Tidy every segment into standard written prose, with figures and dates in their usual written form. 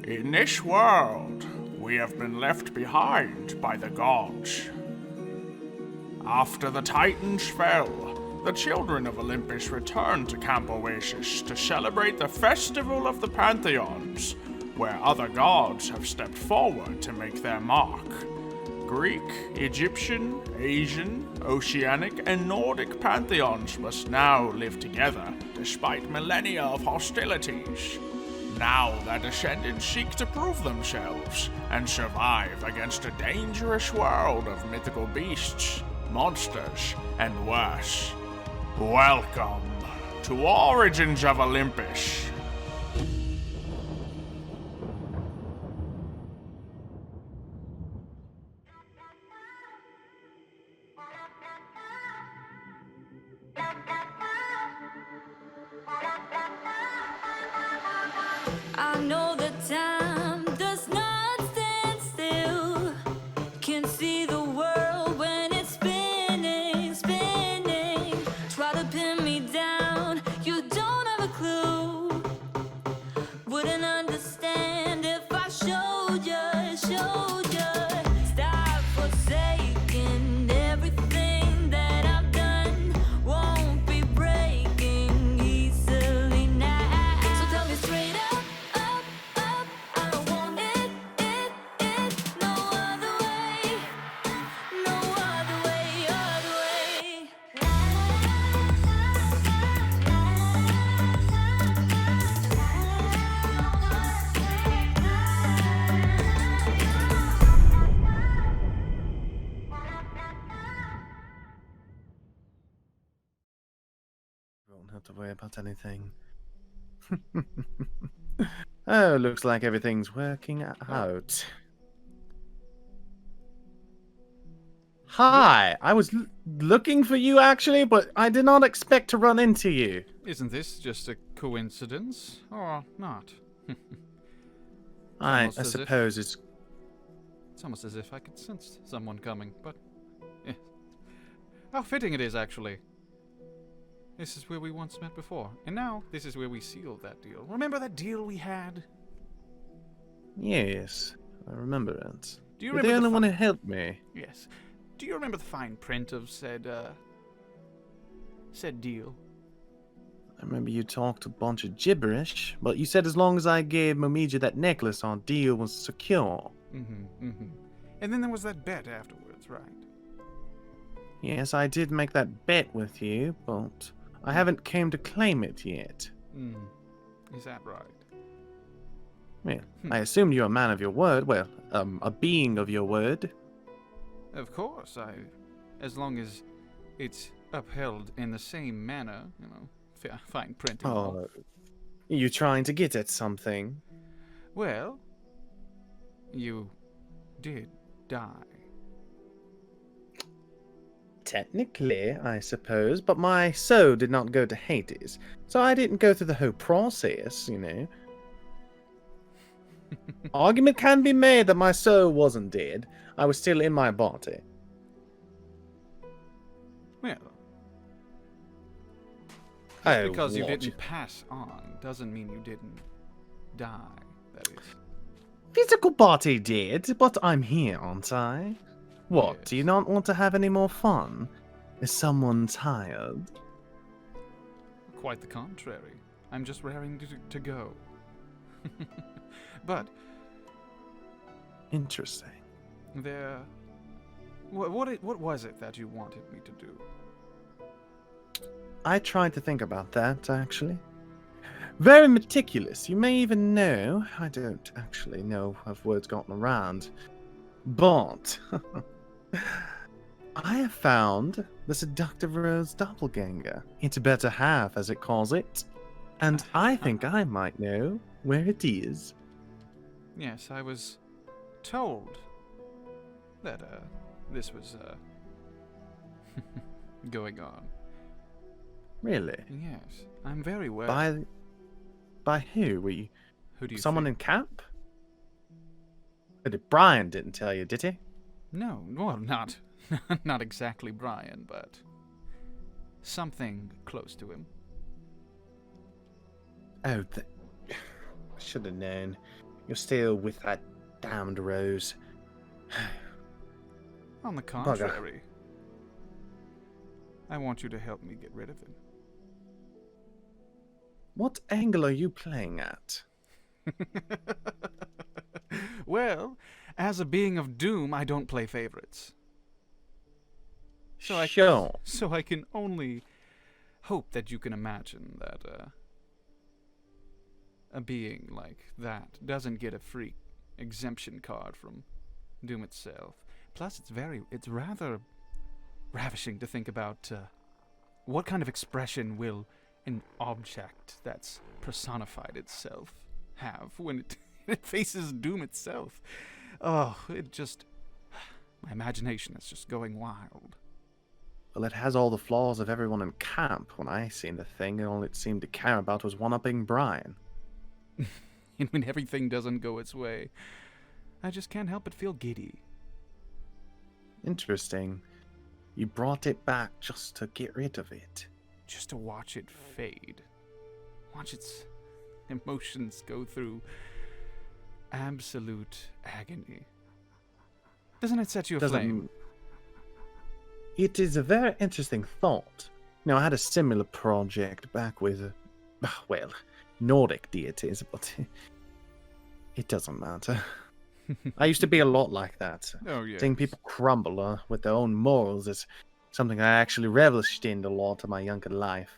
In this world, we have been left behind by the gods. After the Titans fell, the children of Olympus returned to Camp Oasis to celebrate the Festival of the Pantheons, where other gods have stepped forward to make their mark. Greek, Egyptian, Asian, Oceanic, and Nordic pantheons must now live together despite millennia of hostilities. Now their descendants seek to prove themselves and survive against a dangerous world of mythical beasts, monsters, and worse. Welcome to Origins of Olympus. I know the time does not stand still. Can see the world when it's spinning, spinning. Try to pin me down, you don't have a clue. Wouldn't understand if I showed you, showed you. Stop forsaking everything that I've done. Won't be breaking easily now. So tell me straight up. I don't want it, no other way, no other way, other way. Won't have to worry about anything. Oh, looks like everything's working out. Hi, I was looking for you actually, but I did not expect to run into you. Isn't this just a coincidence, or not? I almost as if- suppose it's... It's almost as if I could sense someone coming, but... yeah. How fitting it is, actually. This is where we once met before, and now this is where we sealed that deal. Remember that deal we had? Yes, I remember it. Do you You're remember the only fi- one who helped me. Yes. Do you remember the fine print of said deal? I remember you talked a bunch of gibberish, but you said as long as I gave Momija that necklace, our deal was secure. And then there was that bet afterwards, right? Yes, I did make that bet with you, but I haven't came to claim it yet. Is that right? Well, I assumed you're a man of your word. Well, a being of your word. Of course, as long as it's upheld in the same manner, you know, fine print and all. Oh, you trying to get at something? Well, you did die. Technically, I suppose, but my soul did not go to Hades, so I didn't go through the whole process, you know. Argument can be made that my soul wasn't dead. I was still in my body. Well, Oh, because you what? didn't pass on doesn't mean you didn't die, that is. Physical body did, but I'm here, aren't I? What, Yes. do you not want to have any more fun? Is someone tired? Quite the contrary. I'm just raring to go. But Interesting. there... What was it that you wanted me to do? I tried to think about that, actually. Very meticulous. You may even know, I don't actually know if word's gotten around, but I have found the seductive rose doppelganger. Its better half, as it calls it. And I think I might know where it is. Yes, I was told that this was going on. Really? Yes, I'm very well. By who? Were you Who do you someone think? in camp? Brian didn't tell you, did he? No, well, not not exactly Brian, but something close to him. Oh, I should have known. You're still with that damned rose. On the contrary, I want you to help me get rid of it. What angle are you playing at? Well, as a being of doom, I don't play favorites. Sure. So I can only hope that you can imagine that a being like that doesn't get a free exemption card from Doom itself. Plus, it's rather ravishing to think about what kind of expression will an object that's personified itself have when it faces Doom itself. Oh, my imagination is just going wild. Well, it has all the flaws of everyone in camp. When I seen the thing, all it seemed to care about was one-upping Brian. And when everything doesn't go its way, I just can't help but feel giddy. Interesting. You brought it back just to get rid of it. Just to watch it fade. Watch its emotions go through absolute agony. Doesn't it set you aflame? It is a very interesting thought. Now, I had a similar project back with, well, Nordic deities, but it doesn't matter. I used to be a lot like that. Oh, yes. Seeing people crumble with their own morals is something I actually relished in a lot of my younger life.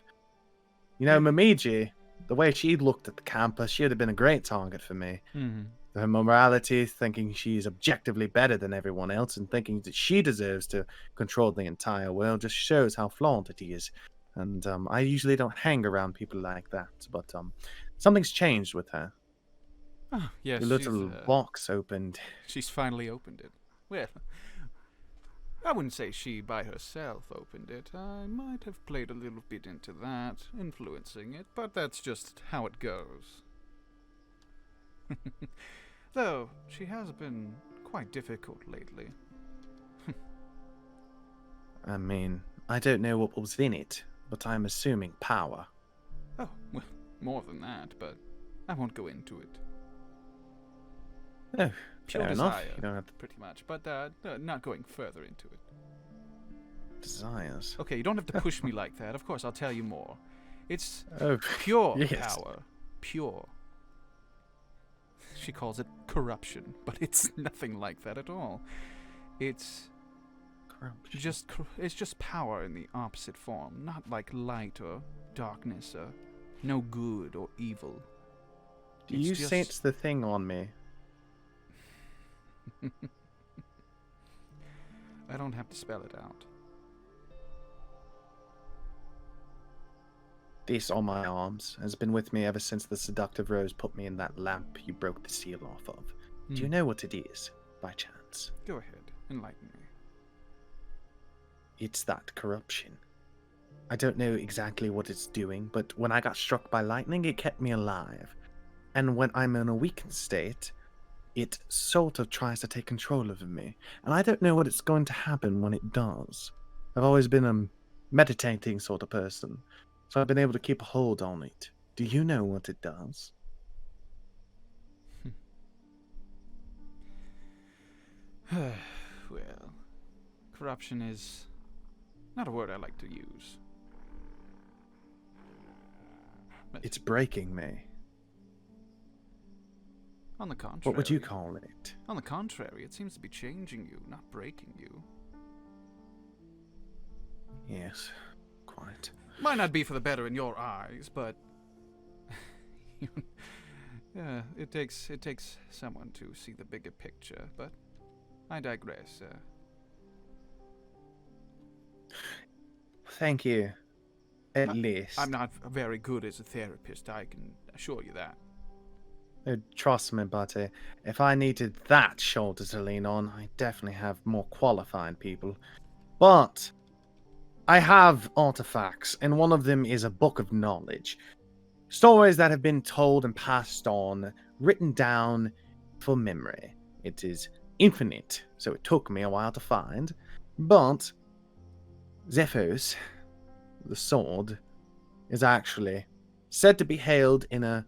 You know, Momiji, the way she looked at the campus, she would have been a great target for me. Mm-hmm. Her morality, thinking she's objectively better than everyone else and thinking that she deserves to control the entire world, just shows how flawed it is. And I usually don't hang around people like that, but something's changed with her. Oh, yes, The little box opened. She's finally opened it. Well, I wouldn't say she by herself opened it. I might have played a little bit into that, influencing it, but that's just how it goes. Though, she has been quite difficult lately. I mean, I don't know what was in it, but I'm assuming power. Oh, well, more than that, but I won't go into it. Oh, Pure fair enough. desire, You don't have to pretty much, but not going further into it. desires. Okay, you don't have to push me like that. Of course, I'll tell you more. It's Oh, pure yes. power. Pure. She calls it corruption, but it's nothing like that at all. It's corruption. it's just power in the opposite form, not like light or darkness or no good or evil. Do It's you just- sense the thing on me? I don't have to spell it out. This on my arms has been with me ever since the seductive rose put me in that lamp you broke the seal off of. Do you know what it is, by chance? Go ahead, enlighten me. It's that corruption. I don't know exactly what it's doing, but when I got struck by lightning, it kept me alive. And when I'm in a weakened state, it sort of tries to take control of me. And I don't know what it's going to happen when it does. I've always been a meditating sort of person, so I've been able to keep a hold on it. Do you know what it does? Well, corruption is not a word I like to use. But It's breaking me. on the contrary. What would you call it? On the contrary, it seems to be changing you, not breaking you. Yes, quite. Might not be for the better in your eyes, but yeah, it takes someone to see the bigger picture. But I digress. Thank you. At least. I'm not very good as a therapist. I can assure you that. Trust me, buddy. If I needed that shoulder to lean on, I definitely have more qualified people. But I have artifacts, and one of them is a book of knowledge. Stories that have been told and passed on, written down for memory. It is infinite, so it took me a while to find. But Zephos, the sword, is actually said to be hailed in a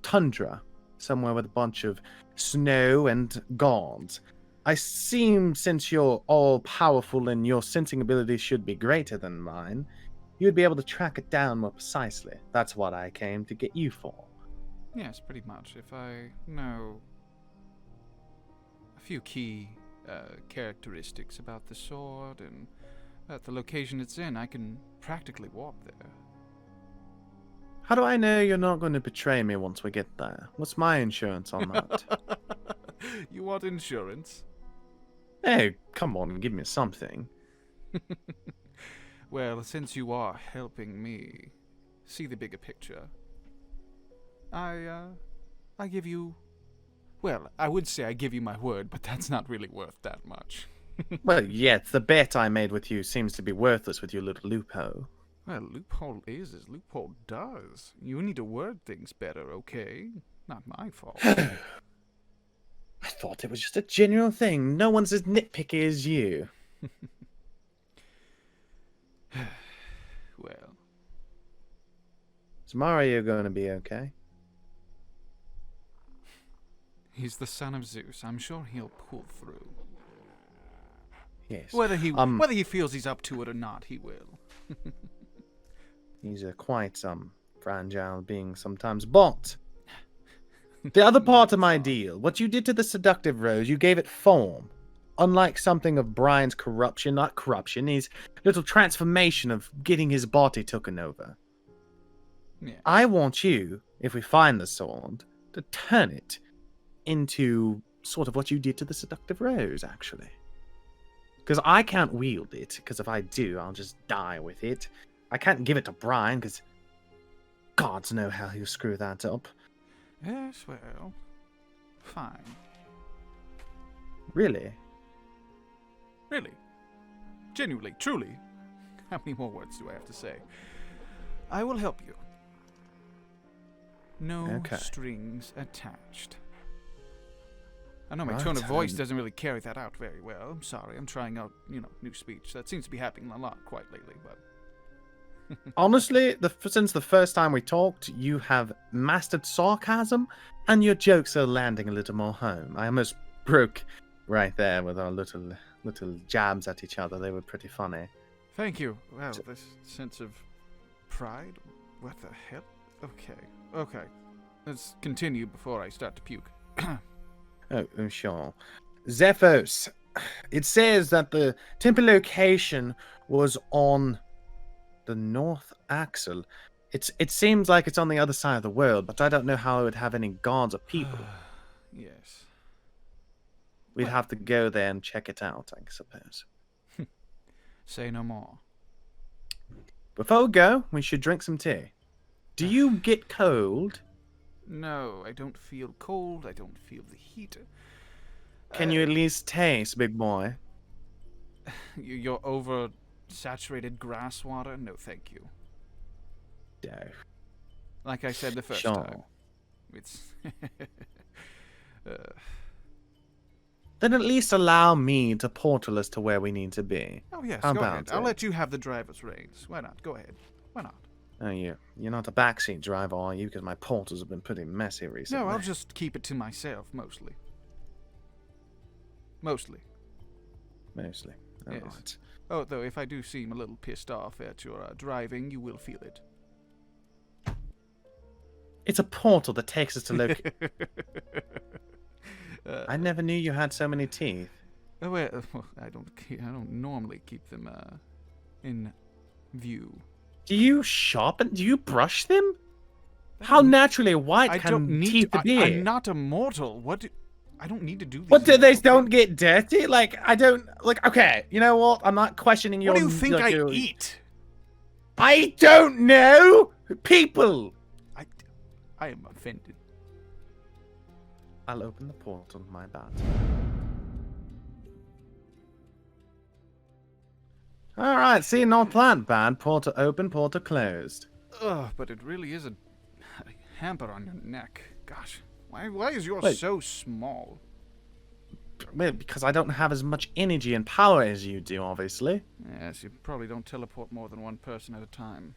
tundra somewhere with a bunch of snow and gods. I seem, since you're all powerful and your sensing abilities should be greater than mine, you'd be able to track it down more precisely. That's what I came to get you for. Yes, pretty much. If I know a few key characteristics about the sword and about the location it's in, I can practically warp there. How do I know you're not going to betray me once we get there? What's my insurance on that? You want insurance? Hey, come on, give me something. Well, since you are helping me see the bigger picture, I give you... Well, I would say I give you my word, but that's not really worth that much. Well, yes, the bet I made with you seems to be worthless with your little loophole. Well, loophole is as loophole does. You need to word things better, okay? Not my fault. I thought it was just a general thing. No one's as nitpicky as you. Well, Is Mario going to be okay? he's the son of Zeus. I'm sure he'll pull through. Yes. Whether he feels he's up to it or not, he will. He's a quite fragile being sometimes, but the other part of my deal, what you did to the seductive rose, you gave it form. Unlike something of Brian's corruption, not corruption, his little transformation of getting his body taken over. Yeah. I want you, if we find the sword, to turn it into sort of what you did to the seductive rose, actually. Because I can't wield it, because if I do, I'll just die with it. I can't give it to Brian, because gods know how he'll screw that up. Yes, well, fine. Really? Really. Genuinely, truly. How many more words do I have to say? I will help you. No Okay. strings attached. I know my Right, tone of voice doesn't really carry that out very well. I'm sorry. I'm trying out, new speech. That seems to be happening a lot quite lately, but... Honestly, since the first time we talked, you have mastered sarcasm, and your jokes are landing a little more home. I almost broke right there with our little jabs at each other. They were pretty funny. Thank you. Well, this sense of pride? What the hell? Okay. Let's continue before I start to puke. Oh, sure. Zephos, it says that the temple location was on the north axle. It seems like it's on the other side of the world, but I don't know how it would have any gods or people. Yes. We'd have to go there and check it out, I suppose. Say no more. Before we go, we should drink some tea. Do you get cold? No, I don't feel cold. I don't feel the heat. Can you at least taste, big boy? Your oversaturated grass water? No, thank you. No. Like I said the first Sure. time. It's... Then at least allow me to portal us to where we need to be. Oh, yes, How go about ahead. I'll it? let you have the driver's reins. Why not? Go ahead. Why not? Oh, you're not a backseat driver, are you? Because my portals have been pretty messy recently. No, I'll just keep it to myself, mostly. Mostly. Mostly. All Yes. right. Oh, though, if I do seem a little pissed off at your driving, you will feel it. It's a portal that takes us to I never knew you had so many teeth. Oh, well, I don't normally keep them in view. Do you sharpen? Do you brush them? How naturally white I can don't need teeth to, be? I'm not immortal. I don't need to do these. What, do they immortal don't things. get dirty? Like, I don't... Like, okay, you know what? I'm not questioning your... What do you think like, I your- eat? I don't know! People! I am offended. I'll open the portal, my bad. Alright, see, not that bad. Portal open, portal closed. Ugh, but it really is a hamper on your neck. Gosh, why is yours Wait. so small? Well, because I don't have as much energy and power as you do, obviously. Yes, you probably don't teleport more than one person at a time.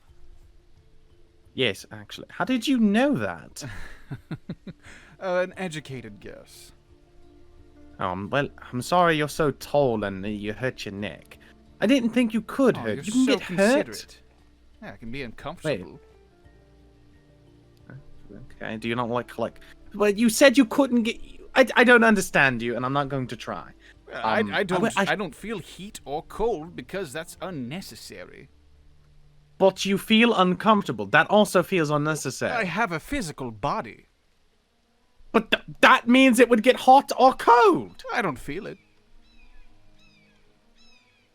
Yes, actually. How did you know that? An educated guess. Well, I'm sorry you're so tall and you hurt your neck. I didn't think you could Oh, hurt. you're You can so get hurt. considerate. Yeah, it can be uncomfortable. Okay, do you not like... Well, you said you couldn't get... I don't understand you, and I'm not going to try. I don't feel heat or cold because that's unnecessary. But you feel uncomfortable. That also feels I unnecessary. have a physical body. But that means it would get hot or cold. I don't feel it.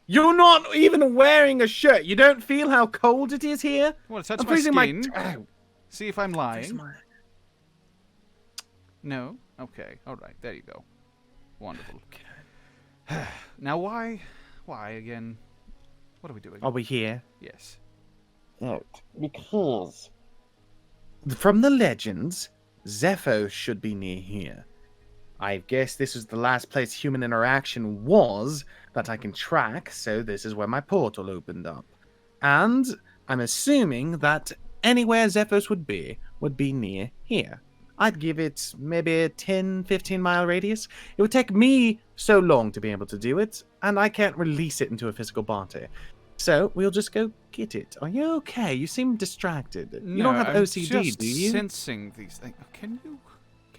You're not even wearing a shirt. You don't feel how cold it is here? Well, touch I'm my freezing skin. Ow. See if I'm lying. Freezing my- No? Okay. Alright, there you go. Wonderful. Now why? Why again? What are we doing? Are we here? Yes. Oh, because... From the legends, Zephos should be near here. I guess this is the last place human interaction was that I can track, so this is where my portal opened up. And I'm assuming that anywhere Zephos would be near here. I'd give it maybe a 10-15 mile radius. It would take me so long to be able to do it, and I can't release it into a physical body. So we'll just go get it. Are you okay? You seem distracted. You don't have I'm OCD, just do you? Sensing these things. Can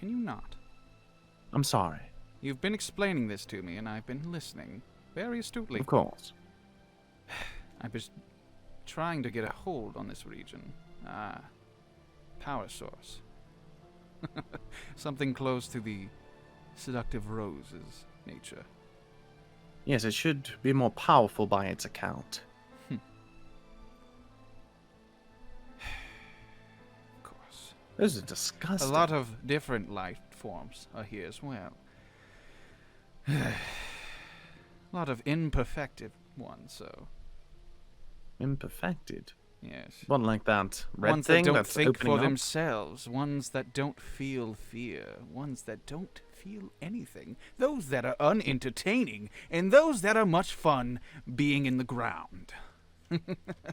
you not? I'm sorry. You've been explaining this to me, and I've been listening very astutely. Of course. I was trying to get a hold on this region. Power source. Something close to the seductive rose's nature. Yes, it should be more powerful by its account. Of course. Those are disgusting. A lot of different life forms are here as well. A lot of imperfected ones, so... Imperfected. Yes. One like that red Ones thing that don't that's think opening for up. themselves. Ones that don't feel fear. Ones that don't feel anything. Those that are unentertaining. And those that are much fun being in the ground.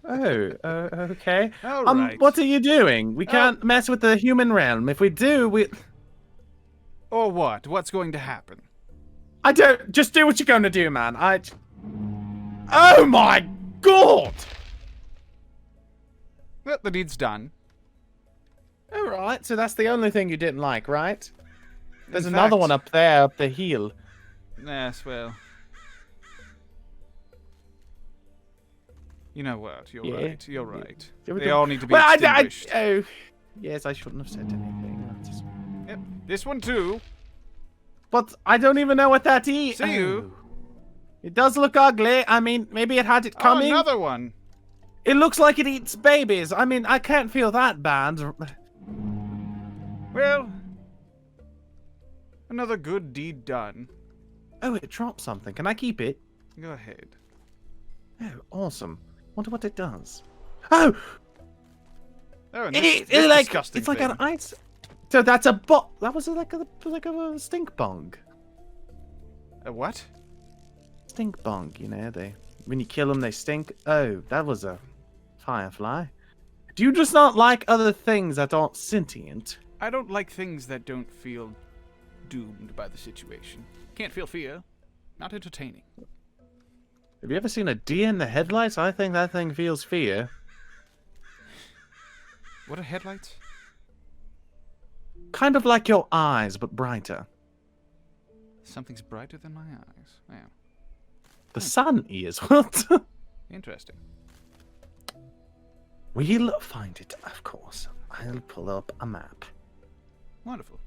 Okay. All right. What are you doing? We can't mess with the human realm. If we do, we... Or what? What's going to happen? I don't... Just do what you're going to do, man. Oh my god! Well, the deed's done. Alright, so that's the only thing you didn't like, right? There's In another fact- one up there, up the hill. Yes, well... You know what? You're Yeah. right. You're right. Yeah, we They don't- all need to be Well, extinguished. oh, yes, I shouldn't have said anything. Yep. This one too. But I don't even know what that is. See you. It does look ugly. I mean, maybe it had it coming. Oh, another one. It looks like it eats babies. I mean, I can't feel that bad. Well, another good deed done. Oh, it dropped something. Can I keep it? Go ahead. Oh, awesome. Wonder what it does. Oh, Oh, and it's this like disgusting it's like thing. an ice. So that's a bot. That was like a stink bug. A what? Stink bug, you know, when you kill them, they stink. Oh, that was a firefly. Do you just not like other things that aren't sentient? I don't like things that don't feel doomed by the situation. Can't feel fear. Not entertaining. Have you ever seen a deer in the headlights? I think that thing feels fear. What are headlights? Kind of like your eyes, but brighter. Something's brighter than my eyes. Yeah. The sun is. What? Interesting. We'll find it, of course. I'll pull up a map. Wonderful.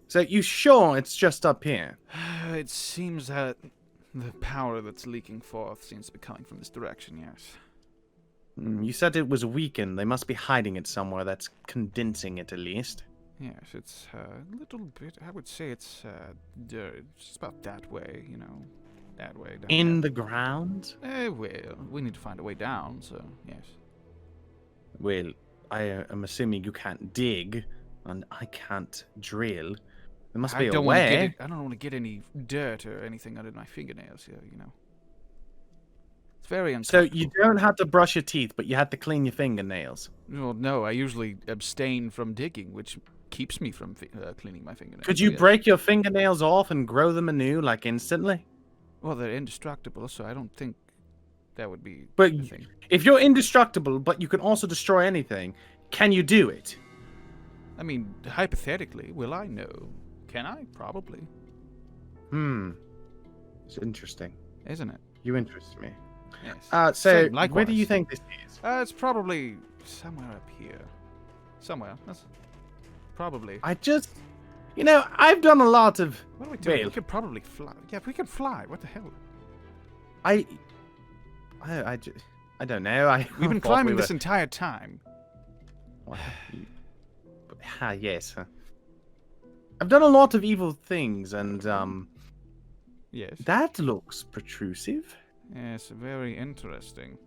So you sure it's just up here? It seems that the power that's leaking forth seems to be coming from this direction, yes. You said it was weakened. They must be hiding it somewhere that's condensing it at least. Yes, it's a little bit, I would say it's just about that way, you know. That way. Down In there. the ground? Well, we need to find a way down, so yes. Well, I am assuming you can't dig, and I can't drill. There must be a way. I don't want to get any dirt or anything under my fingernails here, you know. It's very So uncomfortable. you don't have to brush your teeth, but you have to clean your fingernails. Well, no, I usually abstain from digging, which keeps me from cleaning my fingernails. Could so you yes. break your fingernails off and grow them anew, like instantly? Well, they're indestructible, so I don't think that would be But the thing. if you're indestructible, but you can also destroy anything, can you do it? I mean, hypothetically, will I know? Can I? Probably. It's interesting. Isn't it? You interest me. Yes. So Same, likewise. where do you think this is? It's probably somewhere up here. Somewhere. That's probably. I just, I've done a lot of. What are we doing? Well, We could probably fly. Yeah, we can fly. What the hell? I don't know. We've been thought climbing we this entire time. Yes. I've done a lot of evil things, and Yes. that looks protrusive. Yes, very interesting.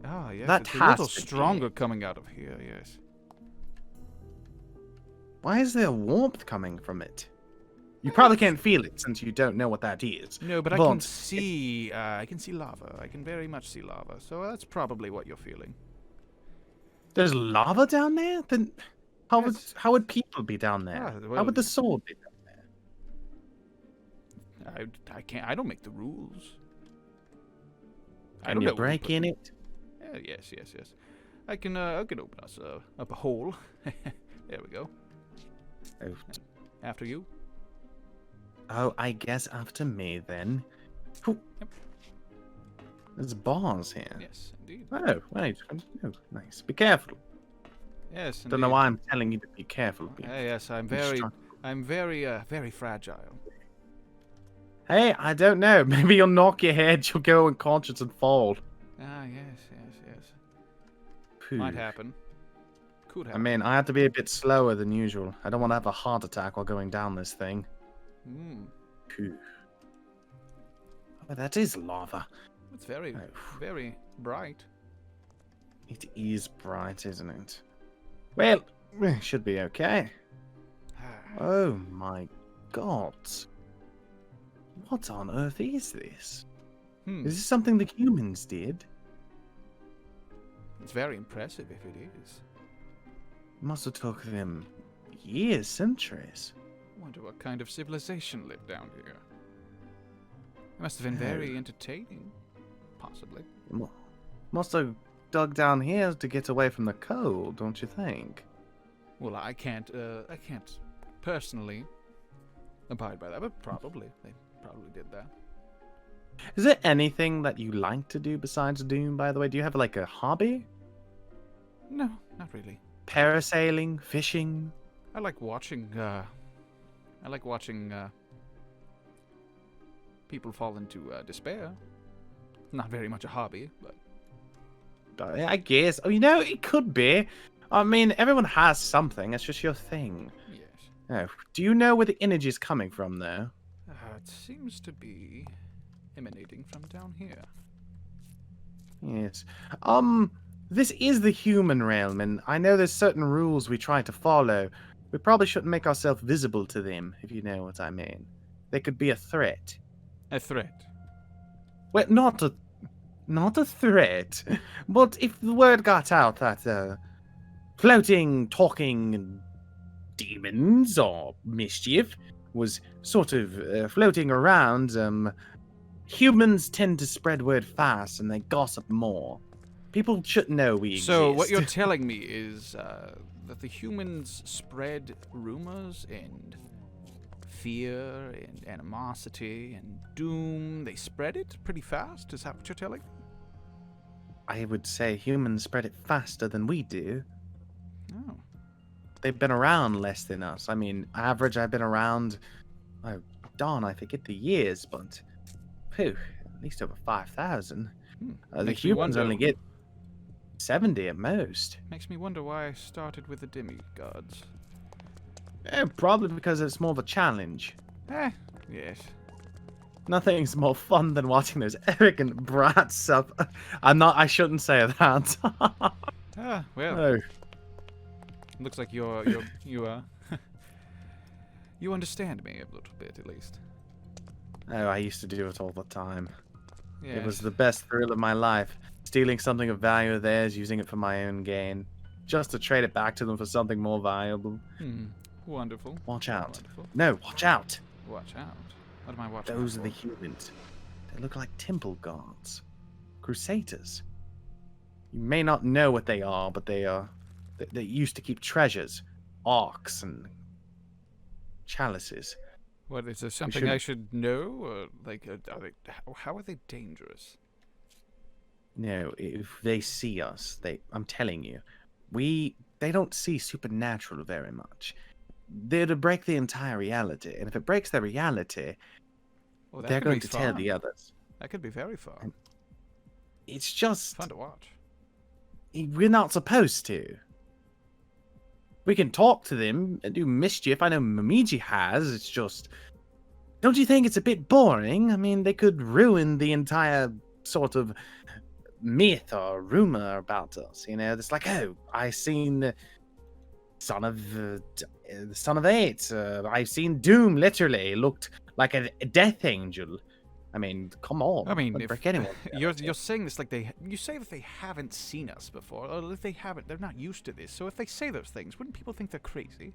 Ah, yes, That it's a has little to be stronger coming out of here, yes. Why is there warmth coming from it? You probably can't feel it since you don't know what that is. No, but I can see lava. I can very much see lava, so that's probably what you're feeling. There's lava down there? Then Yes. how would people be down there? Ah, How well- would the sword be down there? I can't. I don't make the rules. I Can don't you know what break put- in it? Yes. I can open us up a hole. There we go. Oh, After you. oh, I guess after me then. Whew. Yep. There's bars here. Yes, indeed. Oh, wait. Oh, nice. Be careful. Yes, indeed. Don't know why I'm telling you to be careful. Yes, I'm very fragile. Hey, I don't know. Maybe you'll knock your head, you'll go unconscious and fall. Ah, yes. Phew. Might happen. Could I happen. mean, I have to be a bit slower than usual. I don't want to have a heart attack while going down this thing. Phew. Oh, that is lava. It's very, Oh. very bright. It is bright, isn't it? Well, should be okay. Oh my god. What on earth is this? Hmm. Is this something the humans did? It's very impressive if it is. Must have took them years, centuries. Wonder what kind of civilization lived down here. It must have been very entertaining. Possibly. Must have dug down here to get away from the cold, don't you think? Well, I can't personally abide by that, but probably. They probably did that. Is there anything that you like to do besides Doom, by the way? Do you have like a hobby? No, not really. Parasailing, fishing? I like watching people fall into despair. Not very much a hobby, but I guess. Oh, it could be. I mean, everyone has something. It's just your thing. yes. Oh, do you know where the energy is coming from, though? It seems to be emanating from down here. Yes. This is the human realm, and I know there's certain rules we try to follow. We probably shouldn't make ourselves visible to them, if you know what I mean. They could be a threat. A threat. Well, not a threat, but if the word got out that floating, talking demons or mischief was sort of floating around, humans tend to spread word fast and they gossip more. People should know we exist. So what you're telling me is that the humans spread rumors and fear and animosity and doom. They spread it pretty fast? Is that what you're telling me? I would say humans spread it faster than we do. Oh. They've been around less than us. I mean, average, I've been around, oh, darn, I forget the years, but, phew, at least over 5,000. The Makes me humans wonder- only get 70 at most. Makes me wonder why I started with the demigods. Probably because it's more of a challenge. Yes. Nothing's more fun than watching those arrogant brats up. I shouldn't say that. Well, Oh. looks like you you understand me a little bit at least. Oh, I used to do it all the time. It was Yes. the best thrill of my life. Stealing something of value of theirs, using it for my own gain. Just to trade it back to them for something more valuable. Wonderful. Watch out. Wonderful. No, watch out. Watch out. What am I watching out Those are the for? humans. They look like temple guards. Crusaders. You may not know what they are, but they used to keep treasures. Arks and chalices. What, is there something I should know? Or, like, how are they dangerous? No, if they see us, I'm telling you, they don't see supernatural very much. They're to break the entire reality, and if it breaks their reality, Well, that they're could going be to tell fun. the others. That could be very fun. It's just Fun to watch. we're not supposed to. We can talk to them and do mischief. I know Momiji has. It's just, don't you think it's a bit boring? I mean, they could ruin the entire sort of myth or rumor about us. You know, it's like, oh, I seen the son of eight. I've seen Doom. Literally looked like a death angel. I mean, come on. I mean, Don't if break anyone. you're saying this like you say that they haven't seen us before, or if they haven't, they're not used to this. So if they say those things, wouldn't people think they're crazy?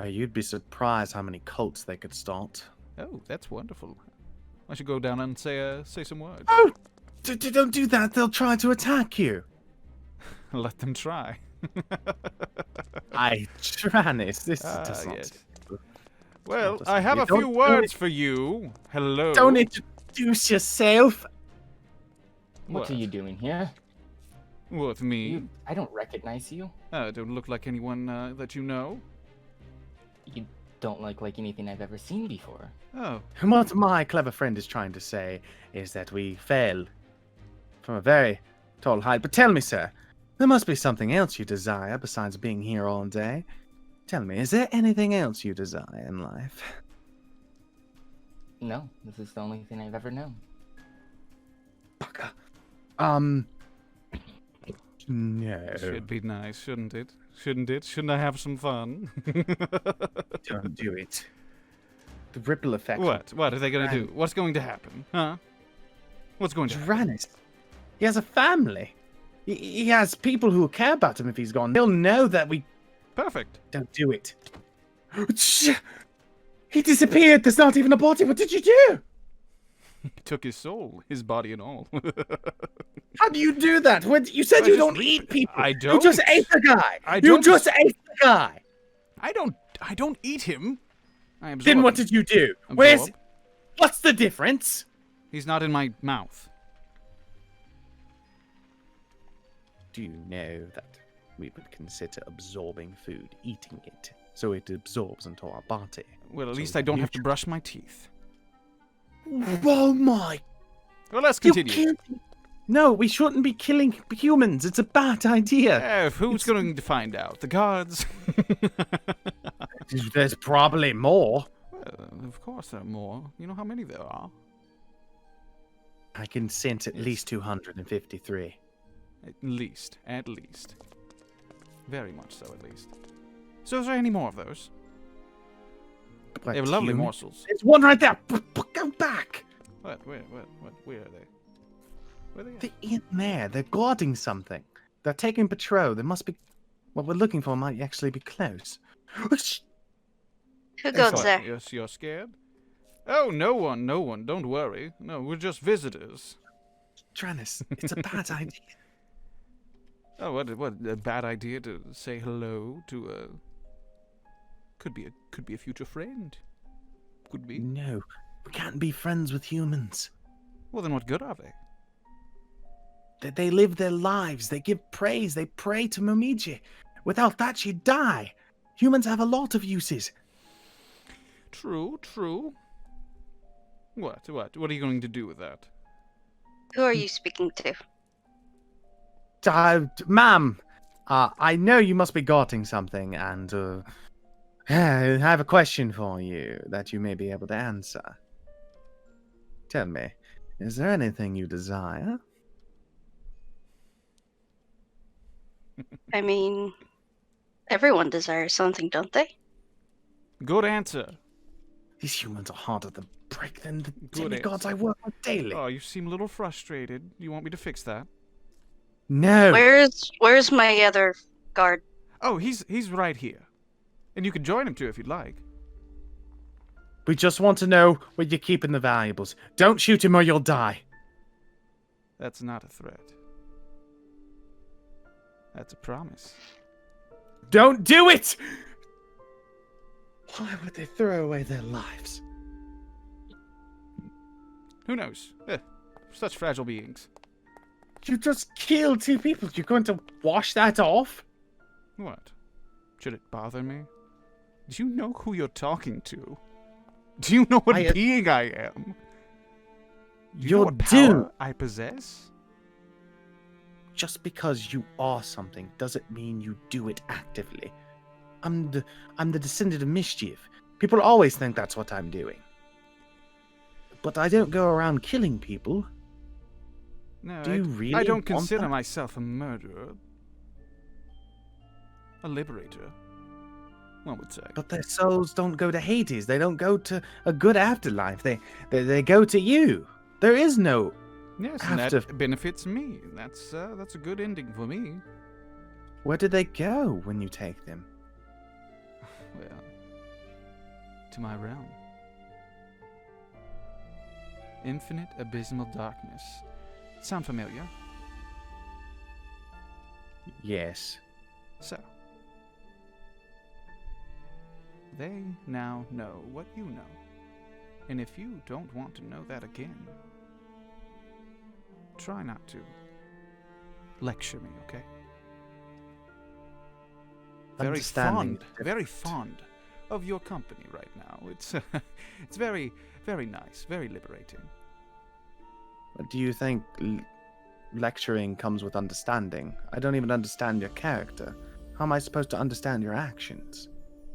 You'd be surprised how many cults they could start. Oh, that's wonderful. I should go down and say some words. Oh, don't do that. They'll try to attack you. Let them try. Drannus, this does not. Yes. Well, doesn't- I have you a few don't- words for you. Hello. Don't introduce yourself. What are you doing here? What, me? I don't recognize you. I don't look like anyone that you know. You don't look like anything I've ever seen before. Oh, What my clever friend is trying to say is that we fell from a very tall height. But tell me, sir, there must be something else you desire besides being here all day. Tell me, is there anything else you desire in life? No, this is the only thing I've ever known. Baka. No. should be nice, shouldn't it? Shouldn't it? Shouldn't I have some fun? Don't do it. The ripple effect. What? What are they going to do? What's going to happen? Huh? What's going to happen? Drannus. He has a family. He has people who care about him if he's gone. They'll know that we Perfect. don't do it. He disappeared. There's not even a body. What did you do? Took his soul, his body and all. How do you do that? You said I you just don't leave eat it. people. I You just don't. ate the guy. I You don't. just ate the guy. I don't eat him. I absorb Then what him. did you do? Absorb. What's the difference? He's not in my mouth. Do you know that we would consider absorbing food, eating it, so it absorbs into our body? Well, at So least I don't have to brush my teeth. Oh my! Well, let's You continue. can't. No, we shouldn't be killing humans. It's a bad idea. Who's going to find out? The guards? There's probably more. Well, of course there are more. You know how many there are? I can sense at least 253. At least. At least. Very much so, at least. So is there any more of those? What, They have lovely human? morsels. There's one right there. Go back. What? Where are they? Where are they at? They're in there. They're guarding something. They're taking patrol. There must be. What we're looking for might actually be close. Who goes What, there? You're scared? Oh, no one. Don't worry. No, we're just visitors. Drannus, it's a bad idea. Oh, what a bad idea to say hello to a... Could be a future friend. Could be. No, we can't be friends with humans. Well, then what good are they? They live their lives. They give praise. They pray to Momiji. Without that, she'd die. Humans have a lot of uses. True. What are you going to do with that? Who are you speaking to? Ma'am, I know you must be guarding something, and I have a question for you that you may be able to answer. Tell me, is there anything you desire? I mean, everyone desires something, don't they? Good answer. These humans are harder to break than the Good demigods I answer. work with daily. Oh, you seem a little frustrated. You want me to fix that? No. Where's my other guard? Oh, he's right here. And you can join him too if you'd like. We just want to know where you're keeping the valuables. Don't shoot him or you'll die. That's not a threat. That's a promise. Don't do it! Why would they throw away their lives? Who knows? Such fragile beings. You just killed 2 people. You're going to wash that off? What? Should it bother me? Do you know who you're talking to? Do you know what being I am? Do you know You're what power doomed. I possess? Just because you are something doesn't mean you do it actively. I'm the descendant of mischief. People always think that's what I'm doing. But I don't go around killing people. No, Do you really I don't want consider that? myself a murderer. A liberator, one would say. But their souls don't go to Hades. They don't go to a good afterlife. They go to you. There is no Yes, and after. that benefits me. That's a good ending for me. Where do they go when you take them? Well, to my realm. Infinite abysmal darkness. Sound familiar? Yes. So, they now know what you know. And if you don't want to know that again, try not to lecture me, okay? Understanding Very fond of your company right now. It's it's very, very nice, very liberating. But do you think lecturing comes with understanding? I don't even understand your character. How am I supposed to understand your actions?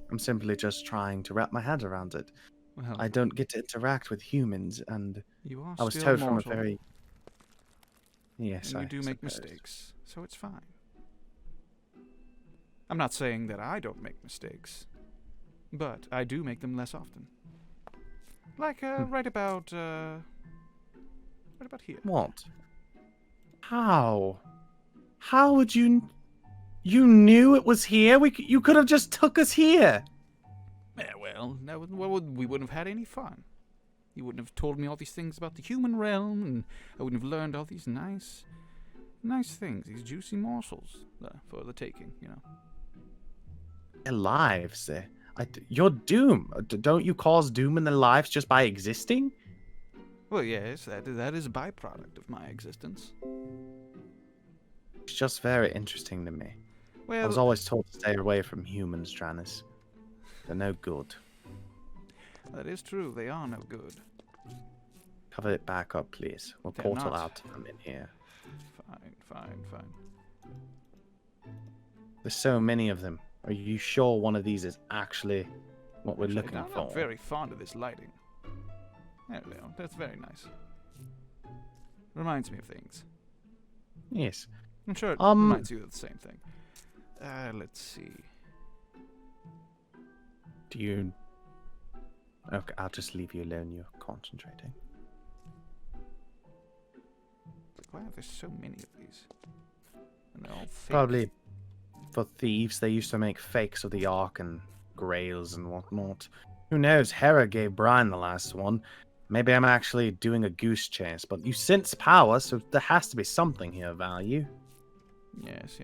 I'm simply just trying to wrap my head around it. Well, I don't get to interact with humans, and you are I was still told mortal, from a very... Yes, and I you do make suppose. mistakes, so it's fine. I'm not saying that I don't make mistakes, but I do make them less often. Like right about here. What? How? How would you... You knew it was here? You could have just took us here. Yeah, well, we wouldn't have had any fun. You wouldn't have told me all these things about the human realm, and I wouldn't have learned all these nice things, these juicy morsels for the taking, you know. Their lives. You're doom. Don't you cause doom in their lives just by existing? Well, yes, that is a byproduct of my existence. It's just very interesting to me. Well, I was always told to stay away from humans, Drannus. They're no good. that is true. They are no good. Cover it back up, please. We'll They're portal not. out from in here. Fine. There's so many of them. Are you sure one of these is actually what we're Actually, looking I'm for? not very fond of this lighting. There we go. That's very nice. Reminds me of things. Yes. I'm sure it reminds you of the same thing. Let's see. Do you... Okay, I'll just leave you alone. You're concentrating. Wow, there's so many of these. And they're all fake. Probably for thieves. They used to make fakes of the Ark and grails and whatnot. Who knows? Hera gave Brian the last one. Maybe I'm actually doing a goose chase, but you sense power, so there has to be something here of value. Yes.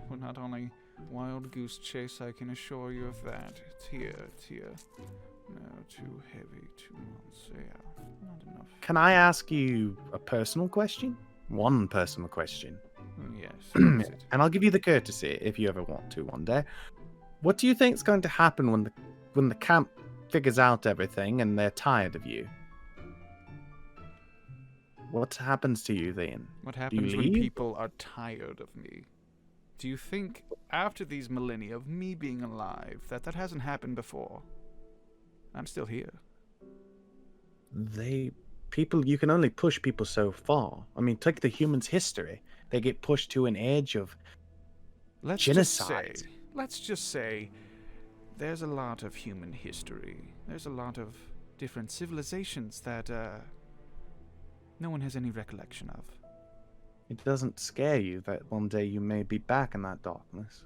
We're not on a wild goose chase, I can assure you of that. It's here. No, too heavy, 2 months. Yeah, not enough. Can I ask you a personal question? One personal question. Yes, what is it? And I'll give you the courtesy if you ever want to one day. What do you think is going to happen when the camp figures out everything and they're tired of you? What happens to you then? What happens when leave? people are tired of me? Do you think, after these millennia of me being alive, that hasn't happened before? I'm still here. You can only push people so far. I mean, take the humans' history. They get pushed to an edge of genocide. Let's just say there's a lot of human history. There's a lot of different civilizations that no one has any recollection of. It doesn't scare you that one day you may be back in that darkness.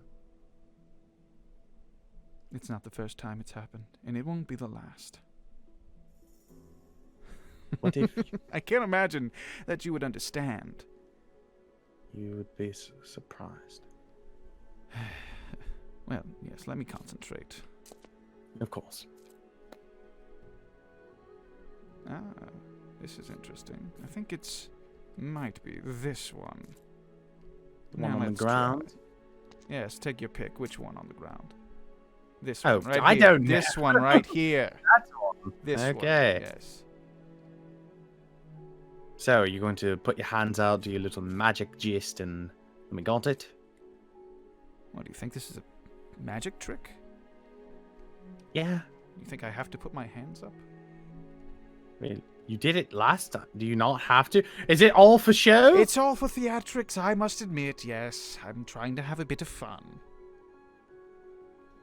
It's not the first time it's happened, and it won't be the last. What if I can't imagine that you would understand. you would be surprised? Well, yes, let me concentrate. Of course. Ah, this is interesting. I think might be this one. The one Now on the let's try. ground? Yes, take your pick. Which one on the ground? This Oh, one right I here. don't know. This one right here. That's one. This Okay. one. Yes. So, are you going to put your hands out, do your little magic gist, and we got it? What, do you think this is a magic trick? Yeah. You think I have to put my hands up? Really? You did it last time. Do you not have to? Is it all for show? It's all for theatrics, I must admit, yes. I'm trying to have a bit of fun.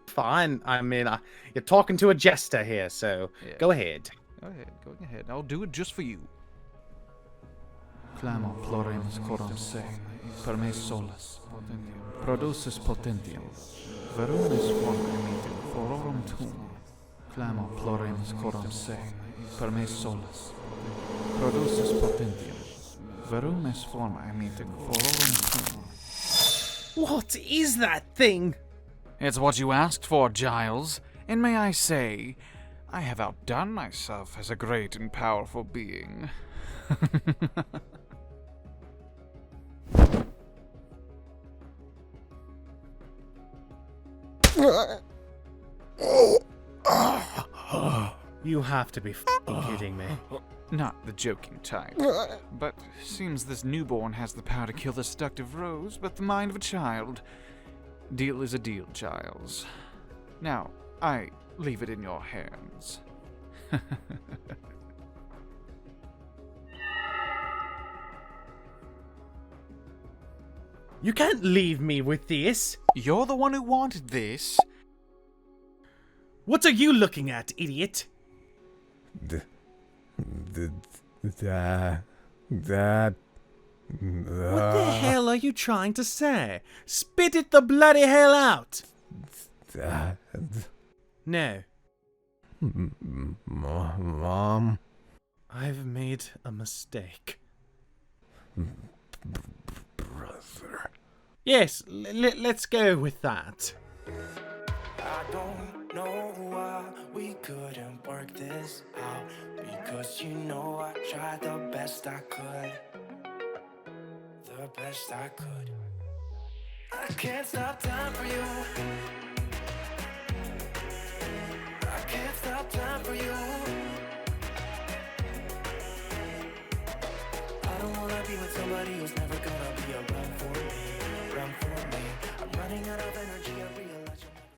Fine. I mean, you're talking to a jester here, so Yeah. go ahead. Go ahead. I'll do it just for you. Clamo floremus coram se, per me solus, produces potentium, verumis forma emitem fororum tuum. Clamo floremus coram se, per me solus, produces potentium, verumis forma emitem fororum tuum. What is that thing? It's what you asked for, Giles, and may I say, I have outdone myself as a great and powerful being. You have to be f***ing kidding me. Not the joking type. But seems this newborn has the power to kill the seductive rose, but the mind of a child. Deal is a deal, Giles. Now, I leave it in your hands. You can't leave me with this. You're the one who wanted this. What are you looking at, idiot? That. What the hell are you trying to say? Spit it the bloody hell out! That. No. Mom. I've made a mistake. Brother. Yes, let's go with that. I don't know why we couldn't work this out, because you know I tried the best I could. The best I could. I can't stop time for you. I can't stop time for you. I don't wanna be with somebody who's never